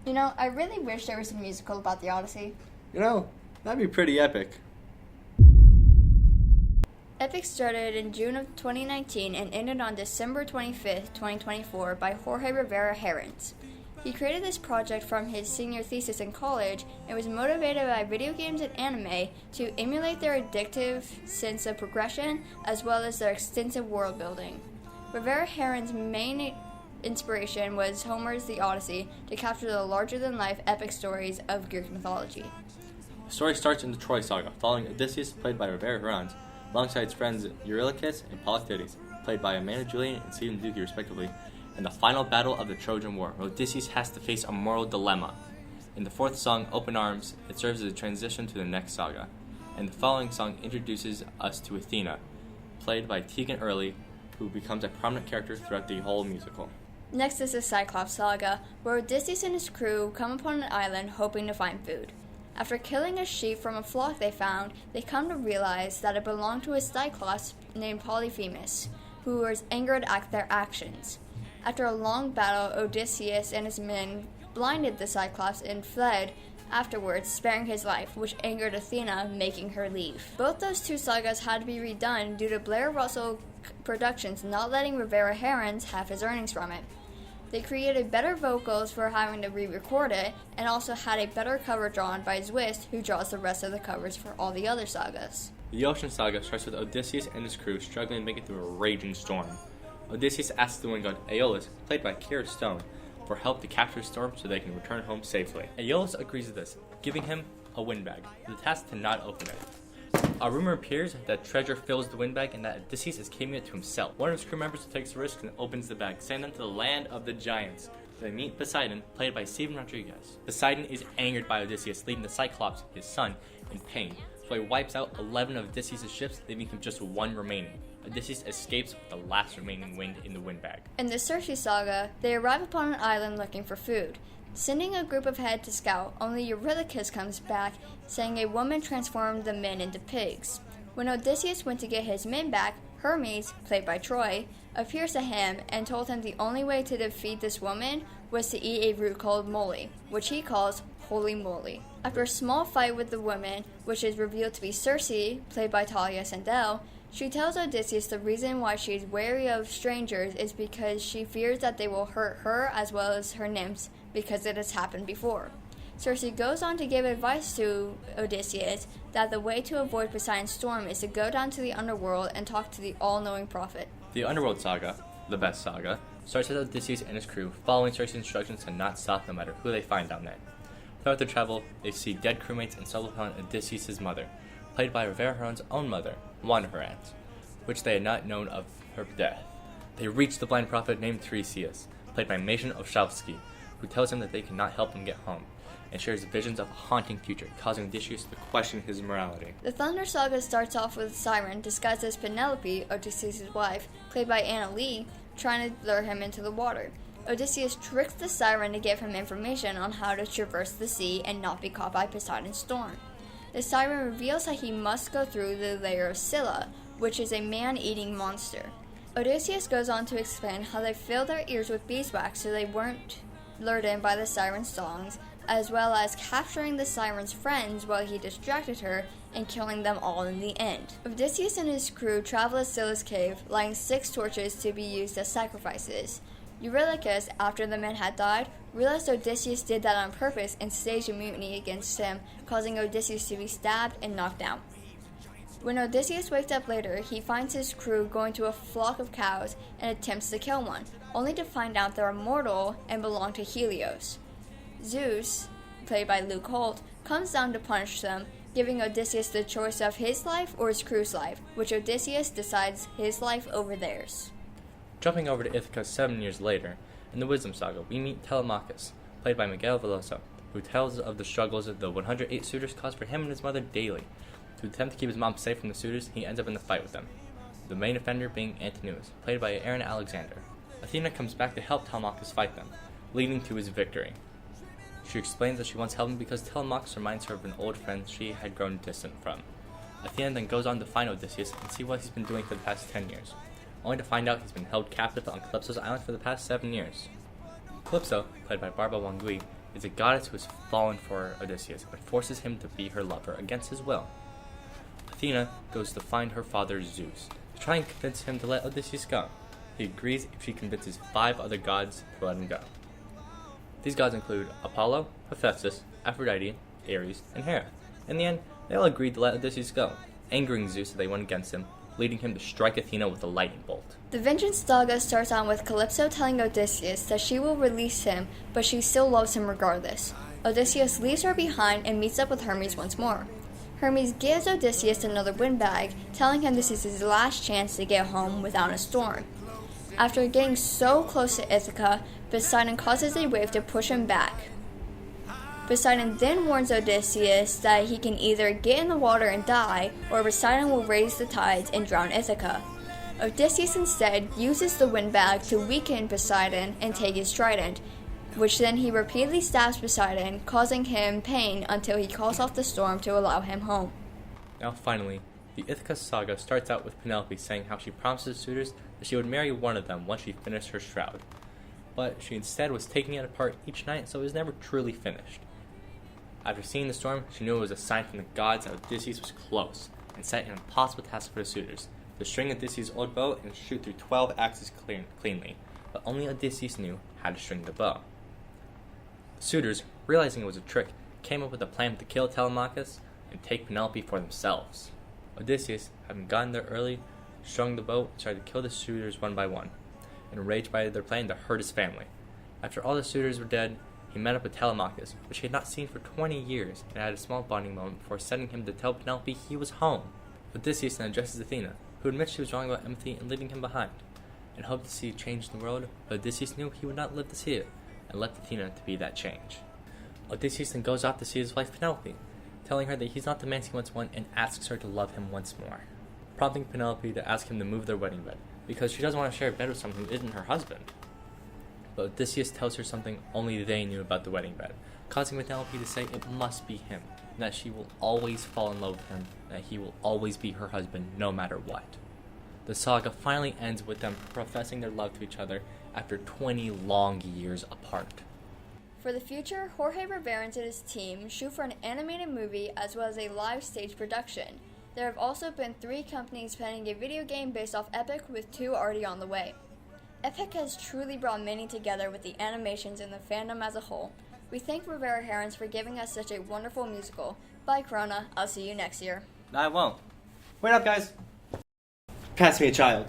You know, I really wish there was a musical about the Odyssey. That'd be pretty epic. Epic started in June of 2019 and ended on December 25th, 2024 by Jorge Rivera Herrans. He created this project from his senior thesis in college and was motivated by video games and anime to emulate their addictive sense of progression as well as their extensive world building. Rivera Herrans' main inspiration was Homer's The Odyssey to capture the larger-than-life epic stories of Greek mythology. The story starts in the Troy saga, following Odysseus, played by Rivera Herrans, alongside his friends Eurylochus and Polyctetes, played by Amanda Julian and Stephen Dookie respectively, in the final battle of the Trojan War, where Odysseus has to face a moral dilemma. In the fourth song, Open Arms, it serves as a transition to the next saga, and the following song introduces us to Athena, played by Tegan Early, who becomes a prominent character throughout the whole musical. Next is the Cyclops saga, where Odysseus and his crew come upon an island hoping to find food. After killing a sheep from a flock they found, they come to realize that it belonged to a Cyclops named Polyphemus, who was angered at their actions. After a long battle, Odysseus and his men blinded the Cyclops and fled afterwards, sparing his life, which angered Athena, making her leave. Both those two sagas had to be redone due to Blair Russell Productions not letting Rivera Herrans have his earnings from it. They created better vocals for having to re-record it, and also had a better cover drawn by Zwist, who draws the rest of the covers for all the other sagas. The Ocean Saga starts with Odysseus and his crew struggling to make it through a raging storm. Odysseus asks the wind god Aeolus, played by Kira Stone, for help to capture the storm so they can return home safely. Aeolus agrees to this, giving him a windbag, the task to not open it. A rumor appears that treasure fills the windbag and that Odysseus is keeping it to himself. One of his crew members takes the risk and opens the bag, sending them to the land of the giants. They meet Poseidon, played by Steven Rodriguez. Poseidon is angered by Odysseus, leaving the Cyclops, his son, in pain, so he wipes out 11 of Odysseus' ships, leaving him just one remaining. Odysseus escapes with the last remaining wind in the windbag. In the Circe saga, they arrive upon an island looking for food. Sending a group ahead to scout, only Eurylochus comes back, saying a woman transformed the men into pigs. When Odysseus went to get his men back, Hermes, played by Troy, appears to him and told him the only way to defeat this woman was to eat a root called moly, which he calls holy moly. After a small fight with the woman, which is revealed to be Circe, played by Talia Sandel, she tells Odysseus the reason why she is wary of strangers is because she fears that they will hurt her as well as her nymphs, because it has happened before. Circe goes on to give advice to Odysseus that the way to avoid Poseidon's storm is to go down to the underworld and talk to the all-knowing prophet. The Underworld Saga, the best saga, starts with Odysseus and his crew following Circe's instructions to not stop no matter who they find down there. Throughout their travel, they see dead crewmates and stumble upon Odysseus' mother, played by Rivera Herrans' own mother, one of her aunts, which they had not known of her death. They reach the blind prophet named Tiresias, played by Mason Olszewski, who tells him that they cannot help him get home, and shares visions of a haunting future, causing Odysseus to question his morality. The Thunder Saga starts off with Siren, disguised as Penelope, Odysseus' wife, played by Anna Lee, trying to lure him into the water. Odysseus tricks the Siren to give him information on how to traverse the sea and not be caught by Poseidon's storm. The Siren reveals that he must go through the lair of Scylla, which is a man-eating monster. Odysseus goes on to explain how they filled their ears with beeswax so they weren't lured in by the Siren's songs, as well as capturing the Siren's friends while he distracted her and killing them all in the end. Odysseus and his crew travel to Scylla's cave, lighting 6 torches to be used as sacrifices. Eurylochus, after the men had died, realized Odysseus did that on purpose and staged a mutiny against him, causing Odysseus to be stabbed and knocked down. When Odysseus wakes up later, he finds his crew going to a flock of cows and attempts to kill one, only to find out they're immortal and belong to Helios. Zeus, played by Luke Holt, comes down to punish them, giving Odysseus the choice of his life or his crew's life, which Odysseus decides his life over theirs. Jumping over to Ithaca 7 years later, in the Wisdom Saga, we meet Telemachus, played by Miguel Veloso, who tells of the struggles that the 108 suitors cause for him and his mother daily. To attempt to keep his mom safe from the suitors, he ends up in a fight with them, the main offender being Antinous, played by Aaron Alexander. Athena comes back to help Telemachus fight them, leading to his victory. She explains that she wants help him because Telemachus reminds her of an old friend she had grown distant from. Athena then goes on to find Odysseus and see what he's been doing for the past 10 years, only to find out he's been held captive on Calypso's island for the past 7 years. Calypso, played by Barbara Wangui, is a goddess who has fallen for Odysseus and forces him to be her lover against his will. Athena goes to find her father Zeus to try and convince him to let Odysseus go. He agrees if she convinces 5 other gods to let him go. These gods include Apollo, Hephaestus, Aphrodite, Ares, and Hera. In the end, they all agreed to let Odysseus go, angering Zeus that they went against him, leading him to strike Athena with a lightning bolt. The vengeance saga starts on with Calypso telling Odysseus that she will release him, but she still loves him regardless. Odysseus leaves her behind and meets up with Hermes once more. Hermes gives Odysseus another windbag, telling him this is his last chance to get home without a storm. After getting so close to Ithaca, Poseidon causes a wave to push him back. Poseidon then warns Odysseus that he can either get in the water and die, or Poseidon will raise the tides and drown Ithaca. Odysseus instead uses the windbag to weaken Poseidon and take his trident, which then he repeatedly stabs Poseidon, causing him pain until he calls off the storm to allow him home. Now finally, the Ithaca saga starts out with Penelope saying how she promises suitors that she would marry one of them once she finished her shroud. But she instead was taking it apart each night, so it was never truly finished. After seeing the storm, she knew it was a sign from the gods that Odysseus was close, and set an impossible task for the suitors, to string Odysseus' old bow and shoot through 12 axes cleanly, but only Odysseus knew how to string the bow. The suitors, realizing it was a trick, came up with a plan to kill Telemachus and take Penelope for themselves. Odysseus, having gotten there early, strung the bow and started to kill the suitors one by one, enraged by their plan to hurt his family. After all the suitors were dead, he met up with Telemachus, which he had not seen for 20 years, and had a small bonding moment before sending him to tell Penelope he was home. Odysseus then addresses Athena, who admits she was wrong about empathy and leaving him behind, and hoped to see a change in the world, but Odysseus knew he would not live to see it, and left Athena to be that change. Odysseus then goes off to see his wife Penelope, telling her that he's not the man he once wanted, and asks her to love him once more, prompting Penelope to ask him to move their wedding bed, because she doesn't want to share a bed with someone who isn't her husband. But Odysseus tells her something only they knew about the wedding bed, causing Penelope to say it must be him, and that she will always fall in love with him, and that he will always be her husband no matter what. The saga finally ends with them professing their love to each other after 20 long years apart. For the future, Jorge Rivera and his team shoot for an animated movie as well as a live stage production. There have also been 3 companies planning a video game based off Epic, with 2 already on the way. Epic has truly brought many together with the animations and the fandom as a whole. We thank Rivera Herons for giving us such a wonderful musical. Bye, Corona. I'll see you next year. I won't. Wait up, guys. Pass me a child.